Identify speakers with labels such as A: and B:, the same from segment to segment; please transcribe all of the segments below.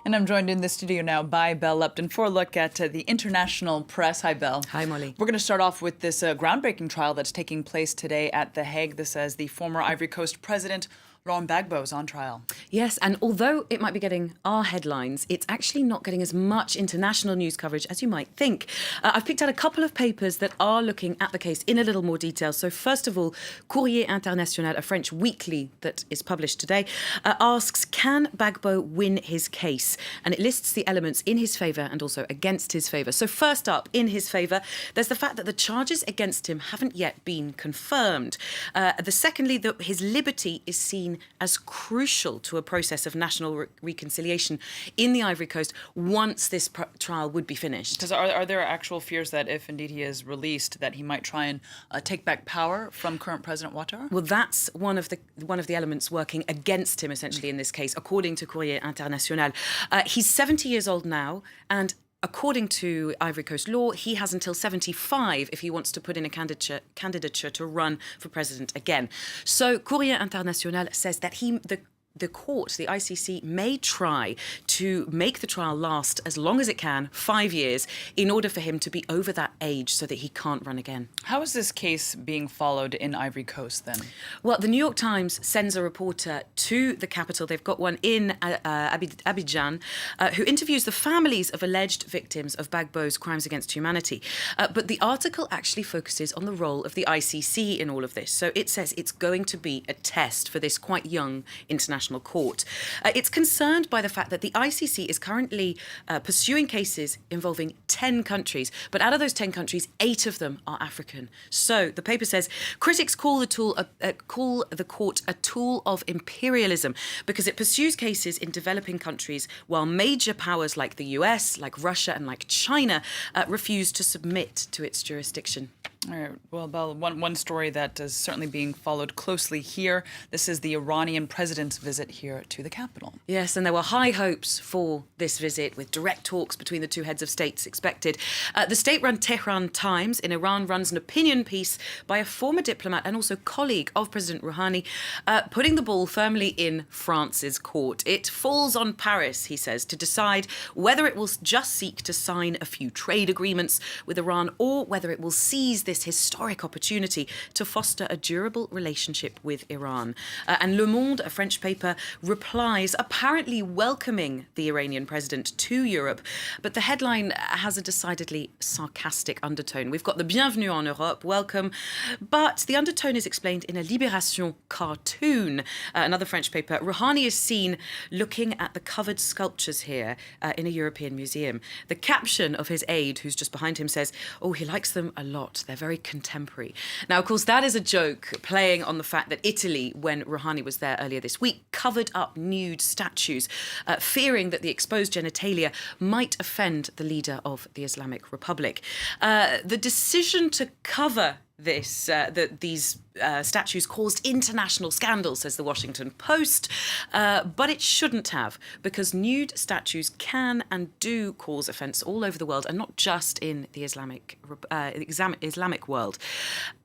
A: And I'm joined in the studio now by Belle Lupton for a look at the international press. Hi, Belle.
B: Hi, Molly.
A: We're going to start off with this groundbreaking trial that's taking place today at The Hague. This says the former Ivory Coast president, Laurent Gbagbo, is on trial.
B: Yes, and although it might be getting our headlines, it's actually not getting as much international news coverage as you might think. I've picked out a couple of papers that are looking at the case in a little more detail. So first of all, Courrier International, a French weekly that is published today, asks, can Gbagbo win his case? And it lists the elements in his favour and also against his favour. So first up, in his favour, there's the fact that the charges against him haven't yet been confirmed. Secondly, that his liberty is seen as crucial to a process of national reconciliation in the Ivory Coast once this trial would be finished.
A: Because are there actual fears that if indeed he is released, that he might try and take back power from current President Ouattara?
B: Well, that's one of the elements working against him, essentially, in this case, according to Courrier International. He's 70 years old now, and according to Ivory Coast law, he has until 75 if he wants to put in a candidature to run for president again. So Courrier International says that the court, the ICC, may try to make the trial last as long as it can, 5 years, in order for him to be over that age so that he can't run again.
A: How is this case being followed in Ivory Coast then?
B: Well, the New York Times sends a reporter to the capital. They've got one in Abidjan, who interviews the families of alleged victims of Gbagbo's crimes against humanity. But the article actually focuses on the role of the ICC in all of this. So it says it's going to be a test for this quite young international court. It's concerned by the fact that the ICC is currently pursuing cases involving 10 countries, but out of those 10 countries, 8 of them are African. So the paper says critics call the court a tool of imperialism because it pursues cases in developing countries while major powers like the US, like Russia and like China refuse to submit to its jurisdiction.
A: All right. Well, Belle, one story that is certainly being followed closely here. This is the Iranian president's visit here to the capital.
B: Yes, and there were high hopes for this visit with direct talks between the two heads of states expected. The state-run Tehran Times in Iran runs an opinion piece by a former diplomat and also colleague of President Rouhani, putting the ball firmly in France's court. It falls on Paris, he says, to decide whether it will just seek to sign a few trade agreements with Iran or whether it will seize this historic opportunity to foster a durable relationship with Iran. And Le Monde, a French paper, replies, apparently welcoming the Iranian president to Europe. But the headline has a decidedly sarcastic undertone. We've got the Bienvenue en Europe, welcome, but the undertone is explained in a Libération cartoon. Another French paper, Rouhani is seen looking at the covered sculptures here in a European museum. The caption of his aide, who's just behind him, says, oh, he likes them a lot. They're very contemporary. Now, of course, that is a joke playing on the fact that Italy, when Rouhani was there earlier this week, covered up nude statues, fearing that the exposed genitalia might offend the leader of the Islamic Republic. The decision to cover these statues caused international scandal, says the Washington Post, but it shouldn't have, because nude statues can and do cause offence all over the world, and not just in the Islamic world.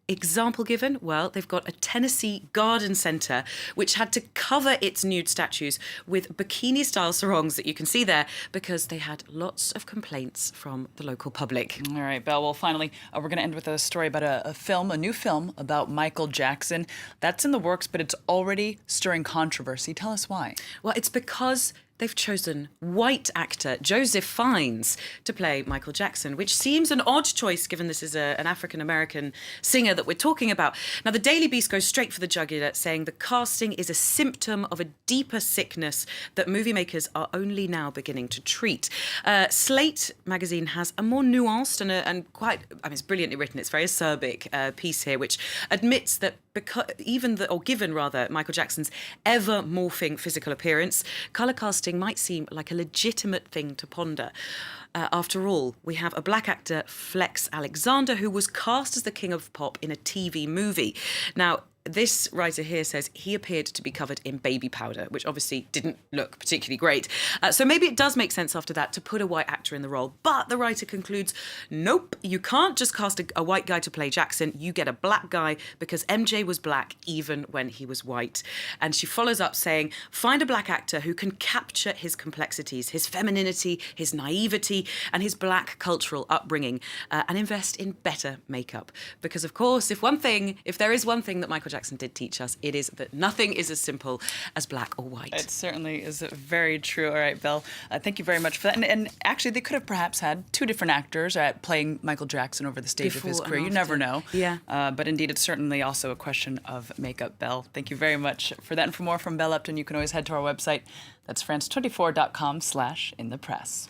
B: Example given? Well, they've got a Tennessee garden centre which had to cover its nude statues with bikini-style sarongs that you can see there because they had lots of complaints from the local public.
A: All right, Belle. Well, finally, we're going to end with a story about a new film about Michael Jackson. That's in the works, but it's already stirring controversy. Tell us why.
B: Well, it's because they've chosen white actor Joseph Fiennes to play Michael Jackson, which seems an odd choice given this is an African-American singer that we're talking about. Now, the Daily Beast goes straight for the jugular, saying the casting is a symptom of a deeper sickness that movie makers are only now beginning to treat. Slate magazine has a more nuanced and quite, it's brilliantly written, it's very acerbic piece here, which admits that given Michael Jackson's ever-morphing physical appearance, colour casting might seem like a legitimate thing to ponder. After all, we have a black actor, Flex Alexander, who was cast as the King of Pop in a TV movie. Now, this writer here says he appeared to be covered in baby powder, which obviously didn't look particularly great. So maybe it does make sense after that to put a white actor in the role. But the writer concludes, nope, you can't just cast a white guy to play Jackson. You get a black guy because MJ was black even when he was white. And she follows up saying, find a black actor who can capture his complexities, his femininity, his naivety, and his black cultural upbringing, and invest in better makeup. Because, of course, if there is one thing that Michael Jackson did teach us, it is that nothing is as simple as black or white.
A: It certainly is very true. All right, Belle, thank you very much for that. And actually, they could have perhaps had two different actors playing Michael Jackson over the stage of his career. You never know.
B: Yeah.
A: But indeed, it's certainly also a question of makeup, Belle. Thank you very much for that. And for more from Belle Upton, you can always head to our website. That's france24.com/inthepress.